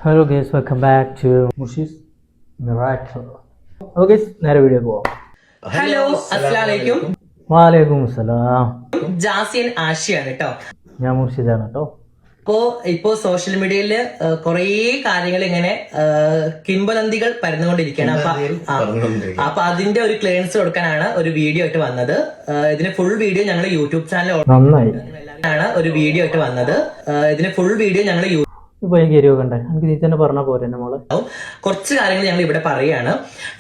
Hello guys, welcome back to Mushi's Miracle. Okay guys, നേരെ video പോവാം. Hello അസ്സലാമലൈക്കും. വാലേക്കും അസ്സലാം. ജാസിയൻ ആഷിയാണ് കേട്ടോ. ഞാൻ മുർഷിദാണ് കേട്ടോ. ഇപ്പോ സോഷ്യൽ മീഡിയയില് കുറേ കാര്യങ്ങൾ ഇങ്ങനെ കിംവദന്തികൾ പരന്നുകൊണ്ടിരിക്കുകയാണ്. അപ്പൊ അതിന്റെ ഒരു ക്ലിയറൻസ് കൊടുക്കാനാണ് ഒരു വീഡിയോ ആയിട്ട് വന്നത്. ഇതിന് ഫുൾ വീഡിയോ ഞങ്ങൾ യൂട്യൂബ് ചാനൽ ആണ് ഒരു വീഡിയോ ആയിട്ട് വന്നത്. ഇതിന് ഫുൾ വീഡിയോ ഞങ്ങൾ ഇപ്പൊ എനിക്ക് എരിവൊക്കെ എനിക്ക് നീ തന്നെ പറഞ്ഞ പോരെ നമ്മള് കുറച്ച് കാര്യങ്ങൾ ഞങ്ങൾ ഇവിടെ പറയാണ്.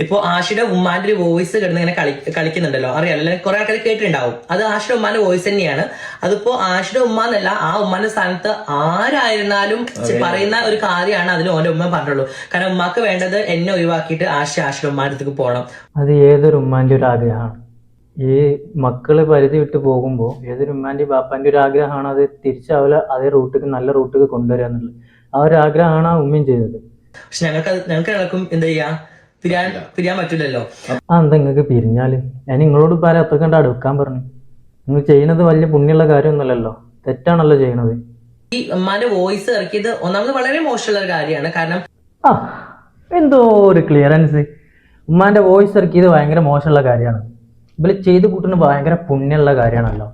ഇപ്പൊ ആഷിയുടെ ഉമ്മാന്റെ ഒരു വോയിസ് കിടന്ന് ഇങ്ങനെ കളിക്കുന്നുണ്ടല്ലോ, അറിയാലോ, കുറെ ആൾക്കാർ കേട്ടിട്ടുണ്ടാവും. അത് ആഷിയുടെ ഉമ്മാന്റെ വോയിസ് തന്നെയാണ്. അതിപ്പോ ആഷിയുടെ ഉമ്മ എന്നല്ല, ആ ഉമ്മാന്റെ സ്ഥാനത്ത് ആരായിരുന്നാലും പറയുന്ന ഒരു കാര്യമാണ് അതിൽ ഓന്റെ ഉമ്മ പറഞ്ഞുള്ളൂ. കാരണം ഉമ്മാക്ക് വേണ്ടത് എന്നെ ഒഴിവാക്കിയിട്ട് ആഷിയുടെ ഉമ്മാന്റെ അടുത്തേക്ക് പോകണം. അത് ഏതൊരു ഉമ്മാന്റെ ഒരു ആഗ്രഹമാണ്. ഈ മക്കള് പരിധി വിട്ട് പോകുമ്പോൾ ഏതൊരു ഉമ്മാന്റെ ബാപ്പാന്റെ ഒരു ആഗ്രഹമാണ് അത് തിരിച്ചവരെ അതേ റൂട്ടിക്ക് നല്ല റൂട്ടിക്ക് കൊണ്ടുവരിക എന്നുള്ളത്. ആ ഒരു ആഗ്രഹമാണ് ആ ഉമ്മയും ചെയ്തത്. പക്ഷെ ഞങ്ങൾക്ക് എല്ലാവർക്കും എന്താ ചെയ്യാ, പിരിയാൻ പറ്റില്ലല്ലോ. എന്താ നിങ്ങൾക്ക് പിരിഞ്ഞാല്? ഞാൻ നിങ്ങളോട് ഇപ്പം അത്ര കണ്ട് അടുക്കാൻ പറഞ്ഞു. നിങ്ങൾ ചെയ്യുന്നത് വലിയ പുണ്യമുള്ള കാര്യമൊന്നുമല്ലല്ലോ, തെറ്റാണല്ലോ ചെയ്യണത്. ഈ ഉമ്മാന്റെ വോയിസ് ഇറക്കിയത് ഒന്നാമത് വളരെ മോശമുള്ള ഒരു കാര്യമാണ്. കാരണം എന്തോ ഒരു ക്ലിയറൻസ്. ഉമ്മാന്റെ വോയിസ് ഇറക്കിയത് ഭയങ്കര മോശമുള്ള കാര്യമാണ്. ഇവര് ചെയ്ത് കൂട്ടുന്ന ഭയങ്കര പുണ്യമുള്ള കാര്യമാണല്ലോ.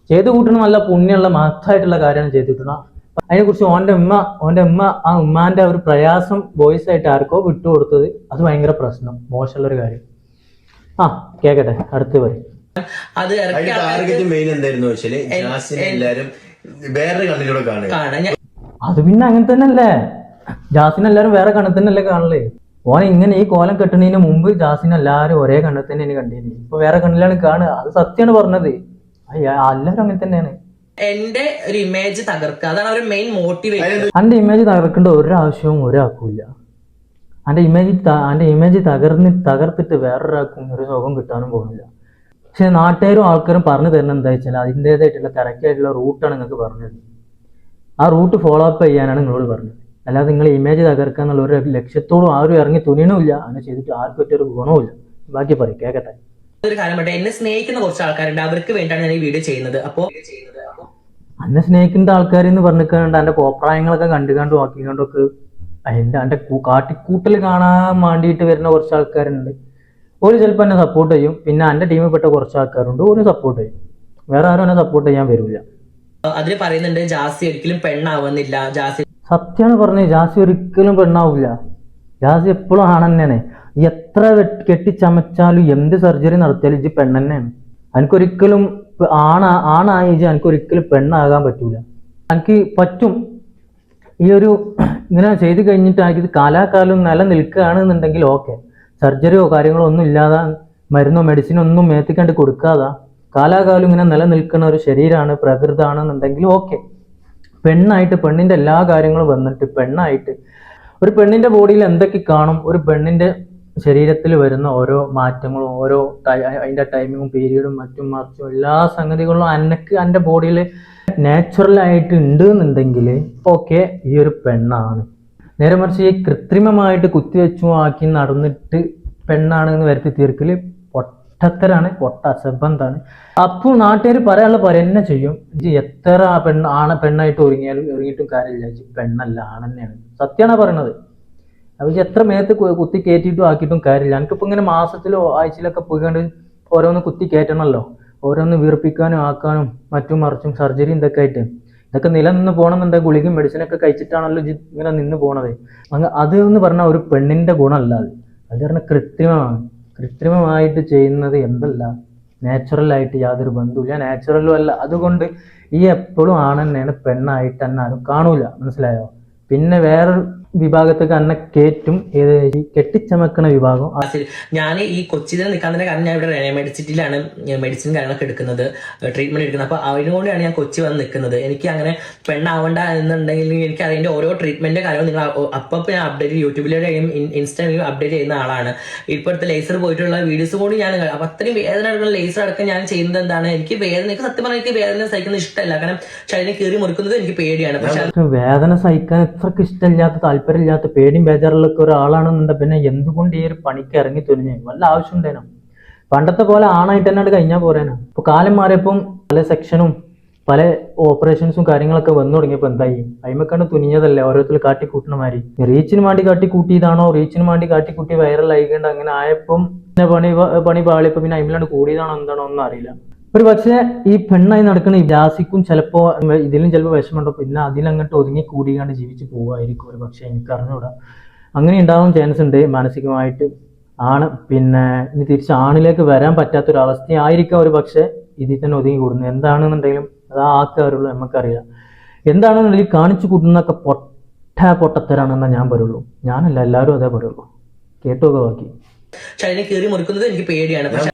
ചെയ്ത് കൂട്ടുന്ന നല്ല പുണ്യമുള്ള മഹത്തായിട്ടുള്ള കാര്യമാണ് ചെയ്ത് കൂട്ടണം. അതിനെക്കുറിച്ച് ഓന്റെ ഉമ്മ ആ ഉമ്മാന്റെ ഒരു പ്രയാസം വോയിസ് ആയിട്ട് ആർക്കോ വിട്ടുകൊടുത്തത് അത് ഭയങ്കര പ്രശ്നം, മോശമുള്ള ഒരു കാര്യം. കേക്കട്ടെ, അടുത്ത് പറയും. അത് അത് പിന്നെ അങ്ങനെ തന്നെയല്ലേ, ജാസിനെ എല്ലാരും വേറെ കണ്ണിൽ തന്നെയല്ലേ കാണലേ. ഓൻ ഇങ്ങനെ ഈ കോലം കെട്ടുന്നതിന് മുമ്പ് ജാസിനെ എല്ലാരും ഒരേ കണ്ണിൽ തന്നെയാണ് കണ്ടിരുന്നത്. ഇപ്പൊ വേറെ കണ്ണിലാണ് കാണുക. അത് സത്യമാണ് പറഞ്ഞത്. എല്ലാരും അങ്ങനെ തന്നെയാണ്. എന്റെ ഒരു ഇമേജ് തകർക്കുക, അതാണ് ഒരു മെയിൻ മോട്ടിവേഷൻ. എന്റെ ഇമേജ് തകർക്കേണ്ട ഒരാവശ്യവും ഒരാൾക്കുമില്ല. എന്റെ ഇമേജ് തകർത്തിട്ട് വേറൊരാൾക്കും ഒരു സുഖം കിട്ടാനും പോകുന്നില്ല. പക്ഷെ നാട്ടുകാരും ആൾക്കാരും പറഞ്ഞു തരുന്നത് എന്താ വെച്ചാൽ അതിൻ്റെതായിട്ടുള്ള കറക്റ്റ് ആയിട്ടുള്ള റൂട്ടാണ് നിങ്ങൾക്ക് പറഞ്ഞത്. ആ റൂട്ട് ഫോളോ അപ്പ് ചെയ്യാനാണ് നിങ്ങളോട് പറഞ്ഞത്. അല്ലാതെ നിങ്ങൾ ഇമേജ് തകർക്കുക എന്നുള്ള ഒരു ലക്ഷ്യത്തോടും ആരും ഇറങ്ങി തുനിയണമില്ല. അങ്ങനെ ചെയ്തിട്ട് ആർക്കും പറ്റിയൊരു ഗുണവുമില്ല. ബാക്കി പറയും, കേക്കട്ടെ. ഒരു കാര്യം പറ്റേ, എന്നെ സ്നേഹിക്കുന്ന കുറച്ച് ആൾക്കാരുണ്ട്, അവർക്ക് വേണ്ടിയാണ് ഞാൻ ഈ വീഡിയോ ചെയ്യുന്നത്. അന്നെ സ്നേഹിക്കുന്ന ആൾക്കാർ എന്ന് പറഞ്ഞിട്ടുണ്ട് എന്റെ കോപ്രായങ്ങളൊക്കെ കണ്ടുകൊണ്ടും ആക്കിക്കൊണ്ടൊക്കെ എന്റെ കാട്ടിക്കൂട്ടൽ കാണാൻ വേണ്ടിയിട്ട് വരുന്ന കുറച്ച് ആൾക്കാരുണ്ട്. ഒരു ചിലപ്പോൾ എന്നെ സപ്പോർട്ട് ചെയ്യും. പിന്നെ എന്റെ ടീമിൽ പെട്ട കുറച്ച് ആൾക്കാരുണ്ട്, ഒരു സപ്പോർട്ട് ചെയ്യും. വേറെ ആരും എന്നെ സപ്പോർട്ട് ചെയ്യാൻ വരില്ല. അതിൽ പറയുന്നുണ്ട് ജാസി ഒരിക്കലും പെണ്ണാവുന്നില്ല. സത്യമാണ് പറഞ്ഞത്, ജാസി ഒരിക്കലും പെണ്ണാവില്ല. ജാസി എപ്പോഴും ആണെന്നെയാണ്. എത്ര കെട്ടിച്ചമച്ചാലും എന്ത് സർജറി നടത്തിയാലും ഇജ്ജ് പെണ്ണെന്നെയാണ്. എനിക്കൊരിക്കലും ആണായി എനിക്കൊരിക്കലും പെണ്ണാകാൻ പറ്റൂല. എനിക്ക് പറ്റും. ഈ ഒരു ഇങ്ങനെ ചെയ്ത് കഴിഞ്ഞിട്ട് എനിക്കിത് കാലാകാലം നിലനിൽക്കുകയാണെന്നുണ്ടെങ്കിൽ ഓക്കെ. സർജറിയോ കാര്യങ്ങളോ ഒന്നും ഇല്ലാതെ മരുന്നോ മെഡിസിനോ ഒന്നും മേത്തിക്കണ്ട് കൊടുക്കാതെ കാലാകാലം ഇങ്ങനെ നിലനിൽക്കുന്ന ഒരു ശരീരമാണ്, പ്രകൃതമാണെന്നുണ്ടെങ്കിൽ ഓക്കെ. പെണ്ണായിട്ട് പെണ്ണിന്റെ എല്ലാ കാര്യങ്ങളും വന്നിട്ട് പെണ്ണായിട്ട് ഒരു പെണ്ണിന്റെ ബോഡിയിൽ എന്തൊക്കെ കാണും, ഒരു പെണ്ണിന്റെ ശരീരത്തിൽ വരുന്ന ഓരോ മാറ്റങ്ങളും ഓരോ അതിന്റെ ടൈമിങ്ങും പീരീഡും മറ്റും മറിച്ചും എല്ലാ സംഗതികളും എൻ്റെ ബോഡിയിൽ നാച്ചുറൽ ആയിട്ട് ഉണ്ട് എന്നുണ്ടെങ്കിൽ ഓക്കെ, ഈ ഒരു പെണ്ണാണ്. നേരെ മറിച്ച് ഈ കൃത്രിമമായിട്ട് കുത്തിവെച്ചു ആക്കി നടന്നിട്ട് പെണ്ണാണ് എന്ന് വരുത്തി തീർക്കല് പൊട്ടത്തരാണ്, അസംബന്ധാണ്. അപ്പോൾ നാട്ടുകാർ പറയാനുള്ള പറയുന്ന ചെയ്യും. എത്ര പെണ്ണായിട്ട് ഒരുങ്ങിയിട്ടും കാര്യമില്ല, പെണ്ണല്ല ആണെന്നെയാണ്. സത്യമാണ് പറയണത്. അപ്പൊ എത്ര മേത്ത് കുത്തി കയറ്റിയിട്ടും ആക്കിയിട്ടും കാര്യമില്ല. എനിക്കിപ്പോ ഇങ്ങനെ മാസത്തിലോ ആഴ്ചയിലൊക്കെ പോയിക്കൊണ്ട് ഓരോന്ന് കുത്തി കയറ്റണമല്ലോ, ഓരോന്ന് വീർപ്പിക്കാനും ആക്കാനും മറ്റും മറിച്ചും സർജറി ഇതൊക്കെ ആയിട്ട്. ഇതൊക്കെ നിലനിന്ന് പോകണമെന്നുണ്ടെങ്കിൽ ഗുളികയും മെഡിസിനൊക്കെ കഴിച്ചിട്ടാണല്ലോ ഇങ്ങനെ നിന്ന് പോണത്. അത് എന്ന് പറഞ്ഞാൽ ഒരു പെണ്ണിന്റെ ഗുണമല്ല. അത് പറഞ്ഞാൽ കൃത്രിമമാണ്. കൃത്രിമമായിട്ട് ചെയ്യുന്നത് എന്തല്ല, നാച്ചുറലായിട്ട് യാതൊരു ബന്ധവുമില്ല, നാച്ചുറലും അല്ല. അതുകൊണ്ട് ഈ എപ്പോഴും ആണെന്നെയാണ്, പെണ്ണായിട്ട് തന്നെ ആരും കാണൂല. മനസ്സിലായോ? പിന്നെ വേറൊരു വിഭാഗത്തേക്ക് തന്നെ കയറ്റും, കെട്ടിച്ചമക്കണ വിഭാഗം. ഞാൻ ഈ കൊച്ചിയിൽ നിൽക്കാതിന്റെ കാരണം ഞാൻ ഇവിടെ മെഡിസിറ്റിയിലാണ് മെഡിസിൻ കാര്യങ്ങളൊക്കെ എടുക്കുന്നത്, ട്രീറ്റ്മെന്റ് എടുക്കുന്നത്. അപ്പൊ അതിനുകൊണ്ടാണ് ഞാൻ കൊച്ചി വന്ന് നിൽക്കുന്നത്. എനിക്ക് അങ്ങനെ പെണ്ണാവണ്ട എന്നുണ്ടെങ്കിൽ എനിക്ക് അതിന്റെ ഓരോ ട്രീറ്റ്മെന്റ് കാര്യങ്ങൾ നിങ്ങൾ അപ്പം ഞാൻ അപ്ഡേറ്റ് യൂട്യൂബിലെയും ഇൻസ്റ്റാഗ്രാമിലും അപ്ഡേറ്റ് ചെയ്യുന്ന ആളാണ്. ഇപ്പോഴത്തെ ലേസർ പോയിട്ടുള്ള വീഡിയോസ് കൂടി ഞാൻ അപ്പൊ അത്രയും വേദന എടുക്കുന്ന ലേസർ അടക്കം ഞാൻ ചെയ്യുന്നത് എന്താണ്, എനിക്ക് സത്യം പറഞ്ഞാൽ എനിക്ക് വേദന സഹിക്കുന്നത് ഇഷ്ടമല്ല. കാരണം ശരീരം കീറി മുറിക്കുന്നത് എനിക്ക് പേടിയാണ്. പക്ഷെ വേദന സഹിക്കാൻ എത്രക്ക് ഇഷ്ടമില്ലാത്ത താല്പര്യമില്ലാത്ത പേടിയും ബേജാറിലൊക്കെ ഒരാളാണെന്നുണ്ടെങ്കിൽ പിന്നെ എന്തുകൊണ്ട് ഈ ഒരു പണിക്ക് ഇറങ്ങി തുനിഞ്ഞു? വല്ല ആവശ്യം ഉണ്ടേനോ? പണ്ടത്തെ പോലെ ആണായിട്ട് തന്നെ കഴിഞ്ഞാൽ പോരേനോ? ഇപ്പൊ കാലം മാറിയപ്പം പല സെക്ഷനും പല ഓപ്പറേഷൻസും കാര്യങ്ങളൊക്കെ വന്നു തുടങ്ങിയപ്പോൾ എന്തായി അയിമക്കാണ്ട് തുനിഞ്ഞതല്ലേ ഓരോരുത്തർ കാട്ടിക്കൂട്ടുന്ന മാതിരി. റീച്ചിന് വേണ്ടി കാട്ടിക്കൂട്ടിയതാണോ റീച്ചിന് വേണ്ടി കാട്ടിക്കൂട്ടി വൈറൽ ആയിക്കൊണ്ട് അങ്ങനെ ആയപ്പം പിന്നെ പണി പാളിയപ്പോൾ പിന്നെ അയിമിലാണ്ട് കൂടിയതാണോ എന്താണോ ഒന്നും അറിയില്ല. ഒരു പക്ഷേ ഈ പെണ്ണായി നടക്കുന്ന ഈ ജാസിക്കും ചിലപ്പോ ഇതിലും ചിലപ്പോൾ വിഷമമുണ്ടോ പിന്നെ അതിലങ്ങോട്ട് ഒതുങ്ങി കൂടിയാണ്ട് ജീവിച്ച് പോവായിരിക്കും ഒരു പക്ഷേ, എനിക്ക് അറിഞ്ഞൂടാ. അങ്ങനെ ഉണ്ടാവാൻ ചാൻസ് ഉണ്ട് മാനസികമായിട്ട്. പിന്നെ ഇനി തിരിച്ച് ആണിലേക്ക് വരാൻ പറ്റാത്തൊരവസ്ഥയായിരിക്കാം ഒരു പക്ഷേ ഇതിൽ തന്നെ ഒതുങ്ങി കൂടുന്നത്. എന്താണെന്നുണ്ടെങ്കിലും അത് ആൾക്കാരുള്ളൂ, നമുക്കറിയാം. എന്താണെന്നുണ്ടെങ്കിൽ കാണിച്ചു കൂട്ടുന്നൊക്കെ പൊട്ടത്തരാണെന്നാ ഞാൻ പറയുള്ളൂ. ഞാനല്ല, എല്ലാവരും അതേ പറയുള്ളൂ. കേട്ടോക്കെ ബാക്കി. പക്ഷെ അതിനെ കീറി മുറിക്കുന്നത് എനിക്ക് പേടിയാണ്. പക്ഷെ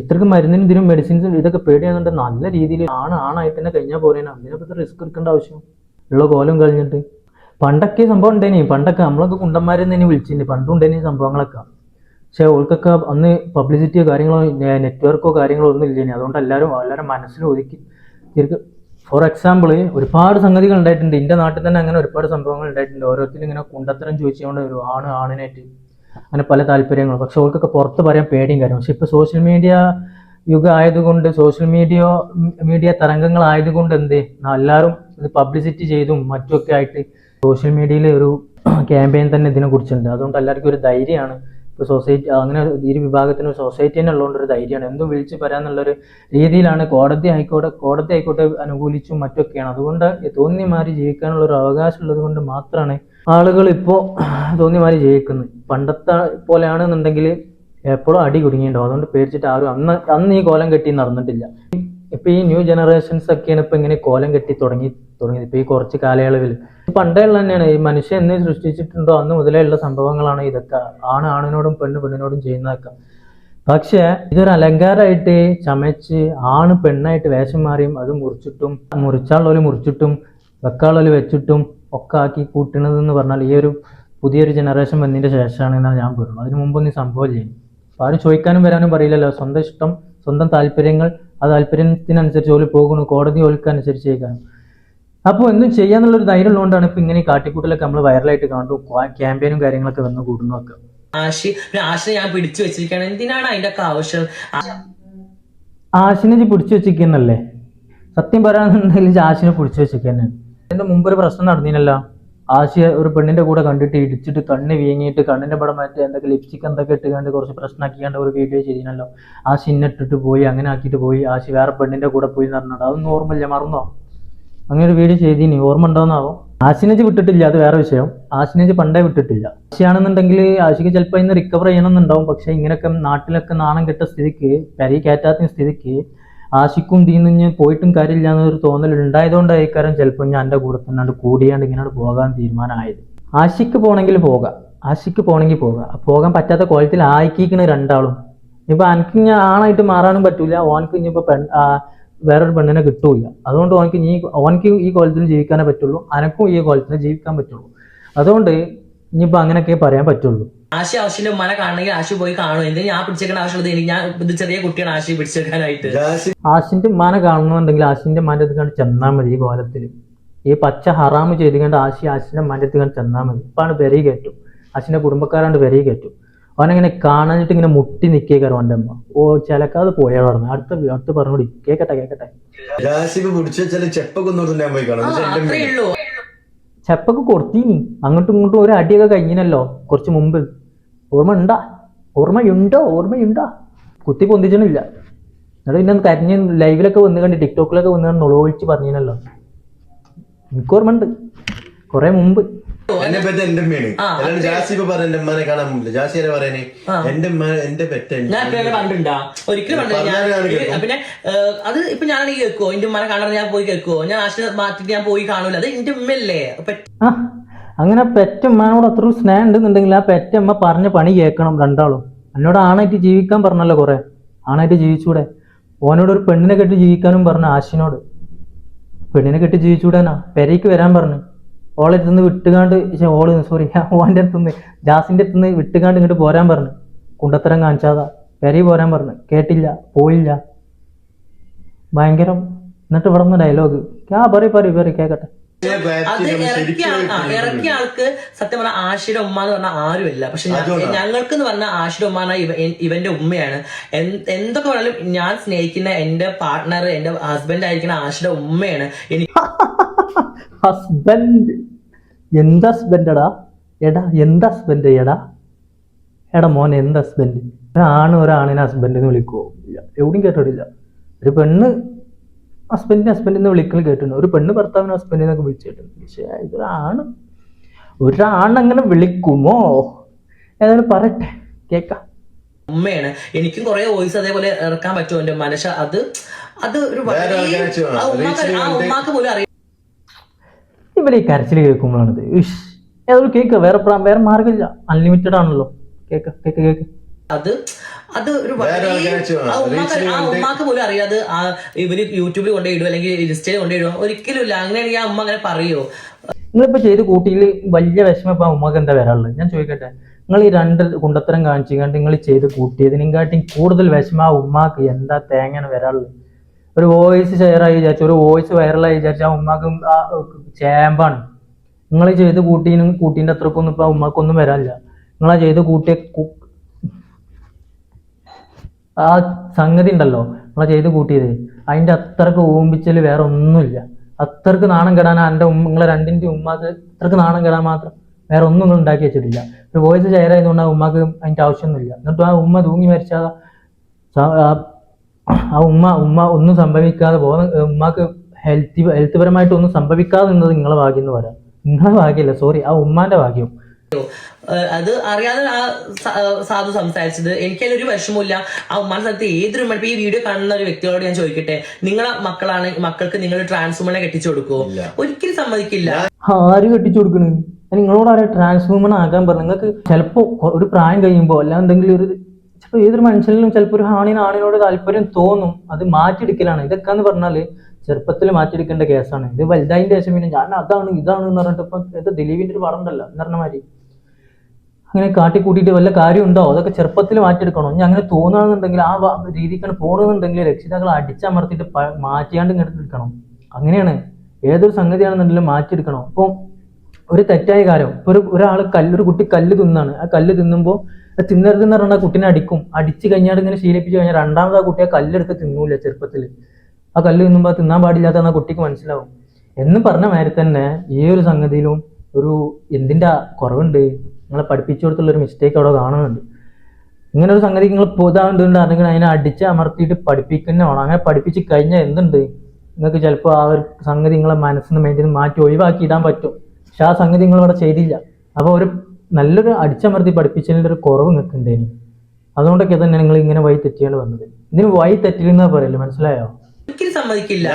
ഇത്രക്ക് മരുന്നിനും ഇതിനും മെഡിസിൻസും ഇതൊക്കെ പേടിയാകുന്നുണ്ട്. നല്ല രീതിയിൽ ആണായിട്ട് തന്നെ കഴിഞ്ഞാൽ പോരേനെ. അതിനെപ്പറ്റി റിസ്ക് എടുക്കേണ്ട ആവശ്യം ഉള്ള കോലം കഴിഞ്ഞിട്ട്. പണ്ടൊക്കെ സംഭവം ഉണ്ടേനി, പണ്ടൊക്കെ നമ്മളൊക്കെ കുണ്ടന്മാരെന്ന് തന്നെ വിളിച്ചിട്ടുണ്ട്, പണ്ടും ഉണ്ടേനി സംഭവങ്ങളൊക്കെ. പക്ഷെ ഓൾക്കൊക്കെ അന്ന് പബ്ലിസിറ്റിയോ കാര്യങ്ങളോ നെറ്റ്വർക്കോ കാര്യങ്ങളോ ഒന്നും ഇല്ലേനി. അതുകൊണ്ട് എല്ലാവരും മനസ്സിൽ ഒതുക്കി ശരിക്കും. ഫോർ എക്സാമ്പിൾ ഒരുപാട് സംഗതികൾ ഉണ്ടായിട്ടുണ്ട് എൻ്റെ നാട്ടിൽ തന്നെ. അങ്ങനെ ഒരുപാട് സംഭവങ്ങൾ ഉണ്ടായിട്ടുണ്ട്. ഓരോരുത്തരും ഇങ്ങനെ കുണ്ടത്തരം ചോദിച്ചുകൊണ്ട് ഒരു ആണിനായിട്ട് അങ്ങനെ പല താല്പര്യങ്ങളും. പക്ഷെ അവർക്കൊക്കെ പുറത്ത് പറയാൻ പേടിയും കാര്യം. പക്ഷെ ഇപ്പോൾ സോഷ്യൽ മീഡിയ യുഗം ആയതുകൊണ്ട്, സോഷ്യൽ മീഡിയ തരംഗങ്ങളായതുകൊണ്ട് എല്ലാവരും ഇത് പബ്ലിസിറ്റി ചെയ്തും മറ്റുമൊക്കെ ആയിട്ട് സോഷ്യൽ മീഡിയയിൽ ഒരു ക്യാമ്പയിൻ തന്നെ ഇതിനെക്കുറിച്ചുണ്ട്. അതുകൊണ്ട് എല്ലാവർക്കും ഒരു ധൈര്യമാണ്. ഇപ്പോൾ സൊസൈറ്റി അങ്ങനെ ഈ വിഭാഗത്തിന് സൊസൈറ്റി തന്നെ ഉള്ളതുകൊണ്ട് ഒരു ധൈര്യമാണ്. എന്തും വിളിച്ച് പറയാന്നുള്ളൊരു രീതിയിലാണ്. കോടതി ആയിക്കോട്ടെ അനുകൂലിച്ചും മറ്റൊക്കെയാണ്. അതുകൊണ്ട് തോന്നിയ മാതിരി ജീവിക്കാനുള്ള ഒരു അവകാശം ഉള്ളത് കൊണ്ട് മാത്രമാണ് ആളുകൾ ഇപ്പോൾ തോന്നിയ മാതിരി ജീവിക്കുന്നത്. പണ്ടത്തെ പോലെയാണെന്നുണ്ടെങ്കിൽ എപ്പോഴും അടി കുടുങ്ങിയിട്ടുണ്ടാവും. അതുകൊണ്ട് പേടിച്ചിട്ട് ആരും അന്ന് ഈ കോലം കെട്ടി നടന്നിട്ടില്ല. ഇപ്പൊ ഈ ന്യൂ ജനറേഷൻസ് ഒക്കെയാണ് ഇപ്പൊ ഇങ്ങനെ കോലം കെട്ടി തുടങ്ങിയത് ഇപ്പൊ ഈ കുറച്ച് കാലയളവിൽ. പണ്ടേ ഉള്ള തന്നെയാണ്. ഈ മനുഷ്യൻ എന്ന് സൃഷ്ടിച്ചിട്ടുണ്ടോ അന്ന് മുതലേ ഉള്ള സംഭവങ്ങളാണ് ഇതൊക്കെ. ആണിനോടും പെണ്ണിനോടും ചെയ്യുന്നതൊക്കെ. പക്ഷെ ഇതൊരു അലങ്കാരമായിട്ട് ചമച്ച് പെണ്ണായിട്ട് വേഷം മാറിയും അത് മുറിച്ചാളുള്ളവര് മുറിച്ചിട്ടും വെക്കാളുള്ളവര് വെച്ചിട്ടും ഒക്കെ ആക്കി കൂട്ടുന്നതെന്ന് പറഞ്ഞാൽ ഈ ഒരു പുതിയൊരു ജനറേഷൻ വന്നതിന്റെ ശേഷമാണ് എന്നാണ് ഞാൻ പറയുന്നത്. അതിന് മുമ്പൊന്നും ഈ സംഭവമില്ല. അപ്പൊ ആരും ചോദിക്കാനും വരാനും പറയില്ലല്ലോ. സ്വന്തം ഇഷ്ടം, സ്വന്തം താല്പര്യങ്ങൾ, ആ താല്പര്യത്തിനനുസരിച്ച് ഓല് പോകുന്നു. കോടതി ഓൽക്ക് അനുസരിച്ച് ചെയ്യിക്കാനും. അപ്പോൾ എന്തും ചെയ്യാന്നുള്ളൊരു ധൈര്യം ഉള്ളതുകൊണ്ടാണ് ഇപ്പൊ ഇങ്ങനെ ഈ കാട്ടിക്കൂട്ടലൊക്കെ നമ്മൾ വൈറലായിട്ട് കാണും. ക്യാമ്പയിനും കാര്യങ്ങളൊക്കെ വന്ന് കൂടുന്നൊക്കെ. ആശിനെ ഞാൻ പിടിച്ചു വെച്ചിരിക്കുകയാണ്. എന്തിനാണ് അതിന്റെ ഒക്കെ ആവശ്യം? ആശിനെ പിടിച്ചു വെച്ചിരിക്കുന്നല്ലേ? സത്യം പറയാന്നുണ്ടെങ്കിൽ ആശിനെ പിടിച്ചു വെച്ചിരിക്കുന്നതാണ്. അതിന്റെ മുമ്പ് ഒരു പ്രശ്നം നടന്നില്ലല്ലോ. ആശിയ ഒരു പെണ്ണിന്റെ കൂടെ കണ്ടിട്ട് ഇടിച്ചിട്ട് കണ്ണ് വീങ്ങിയിട്ട് കണ്ണിന്റെ പടം മാറ്റി എന്തൊക്കെ ലിപ്സ്റ്റിക് എന്തൊക്കെ ഇട്ടുകൊണ്ട് കുറച്ച് പ്രശ്നമാക്കിയാണ്ട് ഒരു വീഡിയോ ചെയ്തിനല്ലോ. ആശി ഇന്നിട്ടിട്ട് പോയി, അങ്ങനെ ആക്കിയിട്ട് പോയി. ആശി വേറെ പെണ്ണിന്റെ കൂടെ പോയി എന്ന് പറഞ്ഞിട്ട് അതൊന്നും ഓർമ്മയില്ല, മറന്നോ? അങ്ങനെ ഒരു വീഡിയോ ചെയ്തിനി, ഓർമ്മ ഉണ്ടോന്നാവോ? ആശിനേജ് വിട്ടിട്ടില്ല, അത് വേറെ വിഷയം. ആശിനേജ് പണ്ടേ വിട്ടിട്ടില്ല. ആശിയാണെന്നുണ്ടെങ്കിൽ ആശിക്ക് ചിലപ്പോൾ ഇന്ന് റിക്കവർ ചെയ്യണമെന്നുണ്ടാവും. പക്ഷെ ഇങ്ങനെയൊക്കെ നാട്ടിലൊക്കെ നാണം കെട്ട സ്ഥിതിക്ക്, കരി കയറ്റാത്ത സ്ഥിതിക്ക് ആശിക്കും തീന്ന് പോയിട്ടും കാര്യമില്ല എന്നൊരു തോന്നൽ ഉണ്ടായതുകൊണ്ടായിരിക്കാരം ചിലപ്പോൾ ഞാൻ എൻ്റെ കൂടെ തന്നെ കൂടിയാണ്ട് ഇങ്ങനെ പോകാൻ തീരുമാനമായത്. ആശിക്ക് പോകണമെങ്കിൽ പോകാം. പോകാൻ പറ്റാത്ത കോലത്തിൽ ആയിക്കിക്കണ് രണ്ടാളും. ഇപ്പൊ എനിക്ക് ഞാൻ ആണായിട്ട് മാറാനും പറ്റൂല, ഓനക്ക് ഇനിയിപ്പോ വേറൊരു പെണ്ണിനെ കിട്ടൂല. അതുകൊണ്ട് ഓനക്ക് ഈ കോലത്തിൽ ജീവിക്കാനേ പറ്റുള്ളൂ, അനക്കും ഈ കോലത്തിൽ ജീവിക്കാൻ പറ്റുള്ളൂ. അതുകൊണ്ട് ഇനിയിപ്പോ അങ്ങനെയൊക്കെ പറയാൻ പറ്റുള്ളൂ. ആശി ആവശ്യമില്ല ഉമ്മാനെ കാണണമെങ്കിൽ ആശി പോയി കാണും. എന്തിനാ ഞാൻ പിടിച്ചേക്കേണ്ട ആവശ്യമുള്ളത്? എനിക്ക് ഞാൻ ഇത് ചെറിയ കുട്ടിയാണ് ആശി പിടിച്ചെടുക്കാനായിട്ട്. ആശിന്റെ ഉമ്മാനെ കാണുന്നുണ്ടെങ്കിൽ ആശിന്റെ ഉമ്മാന്റെ അടുത്ത് കണ്ട് ചെന്നാൽ മതി. ഈ കോലത്തിൽ ഈ പച്ച ഹറാമ് ചെയ്ത് കണ്ട് ആശിന്റെ ഉമ്മാന്റെ അടുത്ത് കണ്ട് ചെന്നാൽ മതി. ഇപ്പാണ് പെരയി കയറ്റും, ആശിന്റെ കുടുംബക്കാരാണ്ട് പെരയി കയറ്റും. അവനങ്ങനെ കാണാനിട്ട് ഇങ്ങനെ മുട്ടി നിൽക്കേക്കാരും അവന്റെ അമ്മ. ചിലക്കാതെ പോയാ പറഞ്ഞു. അടുത്ത് പറഞ്ഞോടി, കേക്കട്ടെ. ചെപ്പൊക്കെ കൊടുത്തീനി, അങ്ങോട്ടും ഇങ്ങോട്ടും ഒരു അടിയൊക്കെ കഴിഞ്ഞിനല്ലോ കുറച്ച് മുമ്പ്. ഓർമ്മയുണ്ടോ? കുത്തി പൊന്തിച്ചണില്ല. എന്നിട്ട് പിന്നെ കരഞ്ഞ് ലൈവിലൊക്കെ വന്ന് കണ്ട് ടിക്ടോക്കിലൊക്കെ വന്ന് കണ്ട് നുളവിളിച്ച് പറഞ്ഞിനല്ലോ. എനിക്ക് ഓർമ്മ ഉണ്ട്, കുറെ മുമ്പ്. എന്നെ പെറ്റ എന്റെ അമ്മയാണ്. ജാസി ഇപ്പൊ പറഞ്ഞ എന്റെ ഉമ്മാനെ കാണാൻ പറ്റില്ല. ജാസി ആരെ പറയണേ? എന്റെ പെറ്റ ഞാൻ കണ്ടിട്ടുണ്ടാ? ഒരിക്കലും കണ്ടില്ല. പിന്നെ അത് ഇപ്പൊ ഞാനാണെങ്കിൽ കേൾക്കുവോ? എന്റെ ഉമ്മാനെ കാണാൻ ഞാൻ പോയി കേൾക്കുവോ? ഞാൻ ആശിനെ മാറ്റിട്ട് ഞാൻ പോയി കാണൂല. അത് എന്റെ ഉമ്മയല്ലേ. അങ്ങനെ പെറ്റമ്മനോട് അത്ര സ്നേഹം ഉണ്ടെന്നുണ്ടെങ്കിൽ ആ പെറ്റമ്മ പറഞ്ഞ പണി കേൾക്കണം രണ്ടാളും. എന്നോട് ആണായിട്ട് ജീവിക്കാൻ പറഞ്ഞല്ലോ, കുറെ ആണായിട്ട് ജീവിച്ചൂടെ? ഓനോട് ഒരു പെണ്ണിനെ കെട്ടി ജീവിക്കാനും പറഞ്ഞു. ആശിനോട് പെണ്ണിനെ കെട്ടി ജീവിച്ചൂടാനാ, പെരയ്ക്ക് വരാൻ പറഞ്ഞു. ഓളെ അടുത്തുനിന്ന് വിട്ടുകാണ്ട് ഓൻ്റെ അടുത്തുനിന്ന് ജാസിന്റെ അടുത്തുനിന്ന് വിട്ടുകാണ്ട് ഇങ്ങോട്ട് പോരാൻ പറഞ്ഞു. കുണ്ടത്തരം കാണിച്ചാതാ പെരയിൽ പോരാൻ പറഞ്ഞു. കേട്ടില്ല, പോയില്ല. ഭയങ്കരം. എന്നിട്ട് ഇവിടെ നിന്ന് ഡയലോഗ് പറയും കേക്കട്ടെ. അത് ഇറക്കിയ ആൾക്ക് സത്യം പറഞ്ഞാൽ ആഷിയുടെ ഉമ്മ എന്ന് പറഞ്ഞാൽ ആരുമില്ല. പക്ഷെ ഞങ്ങൾക്ക് എന്ന് പറഞ്ഞാൽ ആഷിയുടെ ഉമ്മ ഇവന്റെ ഉമ്മയാണ്. എന്തൊക്കെ പറഞ്ഞാലും ഞാൻ സ്നേഹിക്കുന്ന എന്റെ പാർട്ട്ണർ, എന്റെ ഹസ്ബൻഡ് ആയിരിക്കുന്ന ആഷിയുടെ ഉമ്മയാണ്. ഹസ്ബൻഡ് എന്ത് ഹസ്ബൻഡടാ? എടാ എന്ത് ഹസ്ബൻഡ്? എടാ മോനെ എന്ത് ഹസ്ബൻഡ്? ഒരാണിനെ ഹസ്ബൻഡ് എന്ന് വിളിക്കുവോ? ഇല്ല, എവിടെയും കേട്ടിട്ടില്ല. ഒരു പെണ്ണ് ഹസ്ബൻഡിനെ വിളിക്കൽ കേട്ടിട്ടുണ്ട്. ഒരു പെണ്ണ് ഭർത്താവിന് ഹസ്ബൻഡിനൊക്കെ വിളിച്ചിട്ടുണ്ട്. പക്ഷേ ഒരാണങ്ങനെ വിളിക്കുമോ? ഏതായാലും പറയട്ടെ, കേക്കാം. ഉമ്മയാണ്. എനിക്കും കുറെ വോയിസ് അതേപോലെ ഇറക്കാൻ പറ്റുമോ എന്റെ മനസ്സ്. അത് ഒരു ഉമ്മാക്ക് പോലും അറിയാം. ഇവരെ ഈ കരച്ചിൽ കേൾക്കുമ്പോഴാണിത്. ഏതായാലും കേക്ക്, വേറെ മാർഗമില്ല. അൺലിമിറ്റഡ് ആണല്ലോ. കേക്ക്. അത് ഒരു ഉമ്മാക്ക് പോലും അറിയാതെ ഇവര് യൂട്യൂബിൽ കൊണ്ടുപോയിടും അല്ലെങ്കിൽ ഇൻസ്റ്റയിൽ കൊണ്ടുപോയിടും. ഒരിക്കലും ഇല്ല. അങ്ങനെയാണെങ്കിൽ ആ ഉമ്മ അങ്ങനെ പറയോ? നിങ്ങളിപ്പോ ചെയ്ത് കൂട്ടിയിൽ വലിയ വിഷമം ഇപ്പൊ ഉമ്മക്ക് എന്താ വരാനുള്ളത്? ഞാൻ ചോദിക്കട്ടെ, നിങ്ങൾ ഈ 2 കുണ്ടത്തരം കാണിച്ചുകൊണ്ട് നിങ്ങൾ ചെയ്ത് കൂട്ടിയതിനെക്കാട്ടി കൂടുതൽ വിഷമം ആ ഉമ്മാക്ക് എന്താ തേങ്ങനെ വരാനുള്ളത്? ഒരു വോയിസ് ഷെയറായി വിചാരിച്ചു, ഒരു വോയിസ് വൈറലായി വിചാരിച്ചു, ആ ഉമ്മാക്ക് ചേമ്പാണ്. നിങ്ങൾ ചെയ്ത് കൂട്ടീൻ്റെ അത്രക്കൊന്നും ഇപ്പൊ ആ ഉമ്മാക്കൊന്നും വരാനില്ല. നിങ്ങളാ ചെയ്ത് കൂട്ടിയ ആ സംഗതി ഉണ്ടല്ലോ, നമ്മളെ ചെയ്ത് കൂട്ടിയത്, അതിന്റെ അത്രക്ക് ഓമ്പിച്ചല് വേറെ ഒന്നുമില്ല. അത്രക്ക് നാണം കെടാൻ നിങ്ങളെ 2ന്റെ ഉമ്മാക്ക് അത്രക്ക് നാണം കെടാൻ മാത്രം വേറെ ഒന്നും നിങ്ങൾ ഉണ്ടാക്കി വെച്ചിട്ടില്ല. ഒരു വോയിസ് ഷെയർ ആയതുകൊണ്ട് ആ ഉമ്മാക്ക് അതിന്റെ ആവശ്യമൊന്നുമില്ല. എന്നിട്ട് ആ ഉമ്മ തൂങ്ങി മരിച്ചാൽ ആ ഉമ്മ ഒന്നും സംഭവിക്കാതെ ഉമ്മാക്ക് ഹെൽത്ത് പരമായിട്ട് ഒന്നും സംഭവിക്കാതെ നിന്നത് നിങ്ങളെ ഭാഗ്യം എന്ന് പറയാം. നിങ്ങളെ ഭാഗ്യമല്ല, സോറി, ആ ഉമ്മാന്റെ ഭാഗ്യം. അത് അറിയാതെ ആ സാധു സംസാരിച്ചത്. എനിക്കതിൽ ഒരു വിഷമമില്ല. ആ ഉമ്മാന്റെ സ്ഥലത്ത് ഏതൊരു ഇപ്പൊ ഈ വീഡിയോ കാണുന്ന ഒരു വ്യക്തികളോട് ഞാൻ ചോദിക്കട്ടെ, നിങ്ങളെ മക്കൾക്ക് നിങ്ങൾ ട്രാൻസ് വുമനെ കെട്ടിച്ചു കൊടുക്കുമോ? ഒരിക്കലും സമ്മതിക്കില്ല. ആര് കെട്ടിച്ചു കൊടുക്കണ്? നിങ്ങളോട് ആരെ ട്രാൻസ് വുമൺ ആകാൻ പറഞ്ഞു? നിങ്ങൾക്ക് ചിലപ്പോ ഒരു പ്രായം കഴിയുമ്പോ അല്ല എന്തെങ്കിലും ചിലപ്പോൾ ഏതൊരു മനുഷ്യനിലും ചിലപ്പോൾ ഒരു ആണിനോട് താല്പര്യം തോന്നും. അത് മാറ്റിയെടുക്കലാണ്. ഇതൊക്കെ എന്ന് പറഞ്ഞാല് ചെറുപ്പത്തിൽ മാറ്റിയെടുക്കേണ്ട കേസാണ്. ഇത് വലുതായതിന്റെ ശേഷം പിന്നെ ഞാൻ ഇതാണ് എന്ന് പറഞ്ഞിട്ട് ഇപ്പൊ ഇത് ദിലീപിന്റെ ഒരു പടം ഉണ്ടല്ലോ എന്ന് പറഞ്ഞ മാതിരി അങ്ങനെ കാട്ടിക്കൂട്ടിയിട്ട് വല്ല കാര്യമുണ്ടോ? അതൊക്കെ ചെറുപ്പത്തിൽ മാറ്റിയെടുക്കണോ? ഇനി അങ്ങനെ തോന്നുകയാണെന്നുണ്ടെങ്കിൽ ആ രീതിക്കാണ് പോകണമെന്നുണ്ടെങ്കിൽ രക്ഷിതാക്കൾ അടിച്ചമർത്തിയിട്ട് മാറ്റിയാണ്ട് ഇങ്ങോട്ട് എടുക്കണം. അങ്ങനെയാണ് ഏതൊരു സംഗതിയാണെന്നുണ്ടെങ്കിലും മാറ്റിയെടുക്കണം. അപ്പോൾ ഒരു തെറ്റായ കാര്യം, ഇപ്പൊ ഒരു കുട്ടി കല്ല് തിന്നാണ്. ആ കല്ല് തിന്നുമ്പോൾ തിന്നരുതെന്ന് പറഞ്ഞാൽ കുട്ടീനെ അടിച്ചു കഴിഞ്ഞാൽ ഇങ്ങനെ ശീലിപ്പിച്ചു കഴിഞ്ഞാൽ രണ്ടാമത് ആ കുട്ടിയെ കല്ലെടുത്ത് തിന്നൂല. ചെറുപ്പത്തിൽ ആ കല്ല് തിന്നുമ്പോൾ തിന്നാൻ പാടില്ലാത്ത കുട്ടിക്ക് മനസ്സിലാവും. എന്ന് പറഞ്ഞ മാതിരി തന്നെ ഈ ഒരു സംഗതിയിലും എന്തിന്റെ കുറവുണ്ട്? നിങ്ങളെ പഠിപ്പിച്ചു കൊടുത്തുള്ളൊരു മിസ്റ്റേക്ക് അവിടെ കാണുന്നുണ്ട്. ഇങ്ങനെ ഒരു സംഗതി നിങ്ങൾ പോതാണ്ടുണ്ട് അല്ലെങ്കിൽ അതിനെ അടിച്ച് അമർത്തിയിട്ട് പഠിപ്പിക്കുന്ന വേണം. അങ്ങനെ പഠിപ്പിച്ച് കഴിഞ്ഞാൽ എന്തുണ്ട്, നിങ്ങൾക്ക് ചിലപ്പോൾ ആ ഒരു സംഗതി നിങ്ങളെ മനസ്സിന് വേണ്ടി മാറ്റി ഒഴിവാക്കി ഇടാൻ പറ്റും. പക്ഷെ ആ സംഗതി നിങ്ങൾ ഇവിടെ ചെയ്തില്ല. അപ്പോൾ നല്ലൊരു അടിച്ചമർത്തി പഠിപ്പിച്ചതിൻ്റെ ഒരു കുറവ് നിൽക്കുന്നുണ്ടേനി. അതുകൊണ്ടൊക്കെ തന്നെ നിങ്ങൾ ഇങ്ങനെ വഴി തെറ്റിയാണ് വന്നത്. ഇതിന് വഴി തെറ്റില്ലെന്നാ പറയല്ലേ, മനസ്സിലായോ? ഒരിക്കലും സമ്മതിക്കില്ല.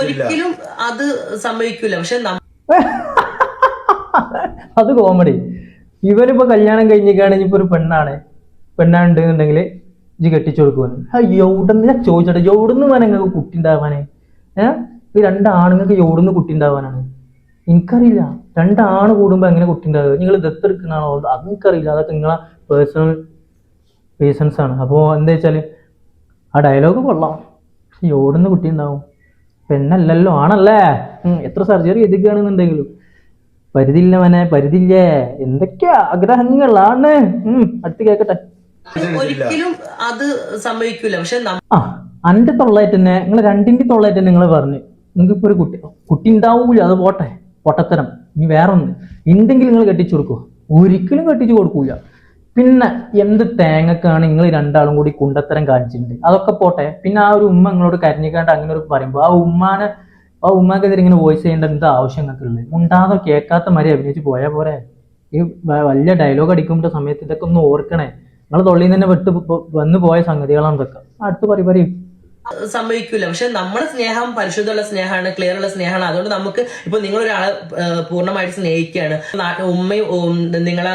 ഒരിക്കലും അത് സംഭവിക്കില്ല. പക്ഷെ അത് കോമഡി. ഇവനിപ്പോ കല്യാണം കഴിഞ്ഞിട്ടാണെങ്കിൽ ഇപ്പൊ ഒരു പെണ്ണാണെന്നുണ്ടെങ്കിൽ ഇജ്ജ് കെട്ടിച്ചു കൊടുക്കുവാന്. എവിടെന്ന് ഞാൻ ചോദിച്ചോട്ടെ, എവിടുന്ന് വേണം നിങ്ങൾക്ക് കുട്ടി ഉണ്ടാവാനേ? ഈ 2 ആണുങ്ങൾക്ക് എവിടുന്ന് കുട്ടി ഉണ്ടാവാനാണ്? എനിക്കറിയില്ല. 2 ആണ് കൂടുമ്പോ എങ്ങനെ കുട്ടി ഉണ്ടാവുക? നിങ്ങൾ ദത്തെടുക്കണാണോ അതെനിക്കറിയില്ല. അതൊക്കെ നിങ്ങളെ പേഴ്സണൽ റീസൺസ് ആണ്. അപ്പോൾ എന്താ വെച്ചാൽ ആ ഡയലോഗ് കൊള്ളാം. എവിടുന്ന് കുട്ടി ഉണ്ടാവും? പെണ്ണല്ലല്ലോ, ആണല്ലേ? എത്ര സർജറി എതിക്കുകയാണെന്നുണ്ടെങ്കിലും പരിധില്ലേ. എന്തൊക്കെയാ ആഗ്രഹങ്ങളാണ്. അടുത്ത് കേക്കട്ടെ. ഒരിക്കലും അത് സംഭവിക്കില്ല. പക്ഷെ അന്റെ തൊള്ളായിട്ട് തന്നെ നിങ്ങൾ 2ന്റെ തൊള്ളായിട്ട് തന്നെ നിങ്ങൾ പറഞ്ഞു നിങ്ങൾക്ക് ഇപ്പൊ ഒരു കുട്ടി ഉണ്ടാവൂല. അത് പൊട്ടത്തരം. ഇനി വേറെ ഒന്ന് എന്തെങ്കിലും നിങ്ങൾ കെട്ടിച്ചു കൊടുക്കുമോ? ഒരിക്കലും കെട്ടിച്ചു കൊടുക്കൂല. പിന്നെ എന്ത് തേങ്ങക്കാണ് നിങ്ങൾ 2 ആളും കൂടി കുണ്ടത്തരം കാണിച്ചിട്ടുണ്ട്? അതൊക്കെ പോട്ടെ. പിന്നെ ആ ഒരു ഉമ്മ നിങ്ങളോട് കരഞ്ഞിക്കാണ്ട് അങ്ങനെ ഒരു പറയുമ്പോൾ ആ ഉമ്മാക്കെതിരെ ഇങ്ങനെ വോയിസ് ചെയ്യേണ്ട എന്താ ആവശ്യം നിങ്ങൾക്കുള്ളത്? മുണ്ടാതെ കേൾക്കാത്ത മാതിരി അഭിനയിച്ച് പോയാൽ പോരെ? ഈ വലിയ ഡയലോഗ് അടിക്കുമ്പോൾ സമയത്ത് ഇതൊക്കെ ഒന്ന് ഓർക്കണേ. നിങ്ങൾ തൊള്ളിയിൽ നിന്ന് വന്നു പോയ സംഗതികളാണ് ഇതൊക്കെ. അടുത്ത് പറയും സംഭവിക്കില്ല. പക്ഷെ നമ്മുടെ സ്നേഹം പരിശുദ്ധമുള്ള സ്നേഹമാണ്, ക്ലിയർ ഉള്ള സ്നേഹമാണ്. അതുകൊണ്ട് നമുക്ക് ഇപ്പൊ നിങ്ങളൊരാളെ പൂർണ്ണമായിട്ട് സ്നേഹിക്കുകയാണ്, ഉമ്മയും നിങ്ങളെ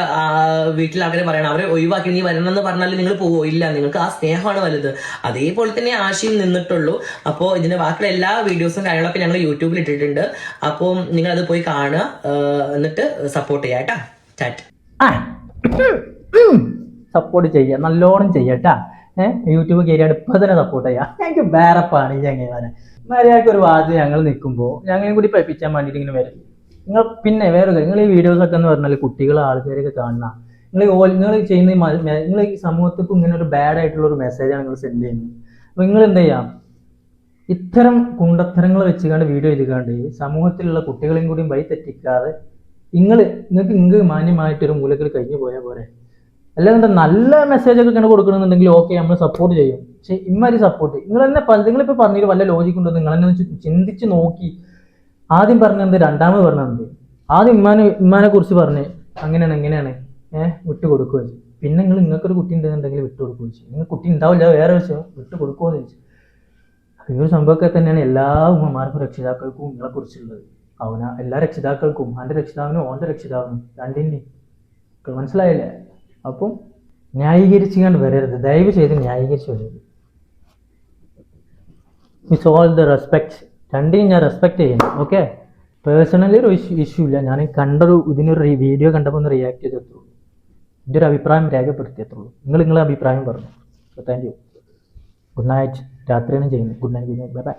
വീട്ടിൽ അവരെ പറയണം, അവരെ ഒഴിവാക്കി നീ വരണമെന്ന് പറഞ്ഞാൽ നിങ്ങൾ പോവില്ല. നിങ്ങൾക്ക് ആ സ്നേഹമാണ് വലുത്. അതേപോലെ തന്നെ ആശയം നിന്നിട്ടുള്ളൂ. അപ്പോൾ ഇതിന്റെ ബാക്കിയുള്ള എല്ലാ വീഡിയോസും കാര്യങ്ങളൊക്കെ ഞങ്ങൾ യൂട്യൂബിൽ ഇട്ടിട്ടുണ്ട്. അപ്പോൾ നിങ്ങൾ അത് പോയി കാണുക, എന്നിട്ട് സപ്പോർട്ട് ചെയ്യാം കേട്ടാ. ചാറ്റ് സപ്പോർട്ട് ചെയ്യാം, നല്ലോണം ചെയ്യട്ടാ. യൂട്യൂബ് കയറിയാണ് ഇപ്പൊ തന്നെ സപ്പോർട്ട് ചെയ്യാം. ഞങ്ങൾക്ക് വേറെപ്പാണ് ഈ ചങ്ങായിമാരെ. മര്യാദക്ക് ഒരു വാച്ച് ഞങ്ങൾ നിൽക്കുമ്പോൾ ഞങ്ങളെയും കൂടി പഠിപ്പിച്ചാൻ വേണ്ടിയിട്ട് ഇങ്ങനെ വരും. നിങ്ങൾ പിന്നെ വേറെ നിങ്ങൾ ഈ വീഡിയോസൊക്കെ എന്ന് പറഞ്ഞാൽ കുട്ടികൾ ആൾക്കാരൊക്കെ കാണുന്ന നിങ്ങൾ ചെയ്യുന്ന നിങ്ങൾ ഈ സമൂഹത്തിക്കും ഇങ്ങനെ ഒരു ബാഡ് ആയിട്ടുള്ള ഒരു മെസ്സേജാണ് നിങ്ങൾ സെൻഡ് ചെയ്യുന്നത്. അപ്പോൾ നിങ്ങൾ എന്ത് ചെയ്യാം, ഇത്തരം കുണ്ടത്തരങ്ങൾ വെച്ചുകൊണ്ട് വീഡിയോ ചെയ്തുകൊണ്ട് സമൂഹത്തിലുള്ള കുട്ടികളെയും കൂടി വഴി തെറ്റിക്കാതെ നിങ്ങൾക്ക് മാന്യമായിട്ടൊരു മൂലത്തിൽ കഴിഞ്ഞു പോയാൽ പോരെ. അല്ലാതെ നല്ല മെസ്സേജൊക്കെ ഇങ്ങനെ കൊടുക്കണമെന്നുണ്ടെങ്കിൽ ഓക്കെ നമ്മൾ സപ്പോർട്ട് ചെയ്യും. പക്ഷെ ഇമ്മാതിരി സപ്പോർട്ട് നിങ്ങൾ തന്നെ നിങ്ങളിപ്പോൾ പറഞ്ഞിട്ട് വല്ല ലോജിക് ഉണ്ടോ നിങ്ങൾ തന്നെ ചിന്തിച്ച് നോക്കി. ആദ്യം പറഞ്ഞത് രണ്ടാമത് പറഞ്ഞത് ആദ്യം ഇമ്മാനെ കുറിച്ച് പറഞ്ഞ് അങ്ങനെയാണ് എങ്ങനെയാണ് വിട്ടു കൊടുക്കുക വെച്ചു. പിന്നെ നിങ്ങൾക്കൊരു കുട്ടി ഉണ്ടെന്നുണ്ടെങ്കിൽ വിട്ടു കൊടുക്കുക വെച്ചു. നിങ്ങൾ കുട്ടി ഉണ്ടാവില്ല വേറെ വിഷയം വിട്ടു കൊടുക്കുമെന്ന് ചോദിച്ചു. ഈ ഒരു സംഭവമൊക്കെ തന്നെയാണ് എല്ലാ ഉമ്മമാർക്കും രക്ഷിതാക്കൾക്കും നിങ്ങളെ കുറിച്ചുള്ളത്. എല്ലാ രക്ഷിതാക്കൾക്കും അവൻ്റെ രക്ഷിതാവിനും ഓൻ്റെ രക്ഷിതാവിനും രണ്ടിൻ്റെയും മനസ്സിലായില്ലേ? അപ്പം ന്യായീകരിച്ച് കണ്ട് വരരുത്, ദയവ് ചെയ്ത് ന്യായീകരിച്ച് വരരുത്. വിത്ത് ഓൾ ദ റെസ്പെക്ട്, രണ്ടിനും ഞാൻ റെസ്പെക്ട് ചെയ്യുന്നു. ഓക്കെ, പേഴ്സണലി ഒരു ഇഷ്യൂ ഇല്ല. ഞാൻ ഇതിനൊരു വീഡിയോ കണ്ടപ്പോൾ ഒന്ന് റിയാക്ട് ചെയ്തെത്തുള്ളൂ. എൻ്റെ ഒരു അഭിപ്രായം രേഖപ്പെടുത്തിയെത്തുള്ളൂ. നിങ്ങളെ അഭിപ്രായം പറഞ്ഞു. Thank you. Good night. രാത്രിയാണ് ചെയ്യുന്നത്. Good night. Bye bye.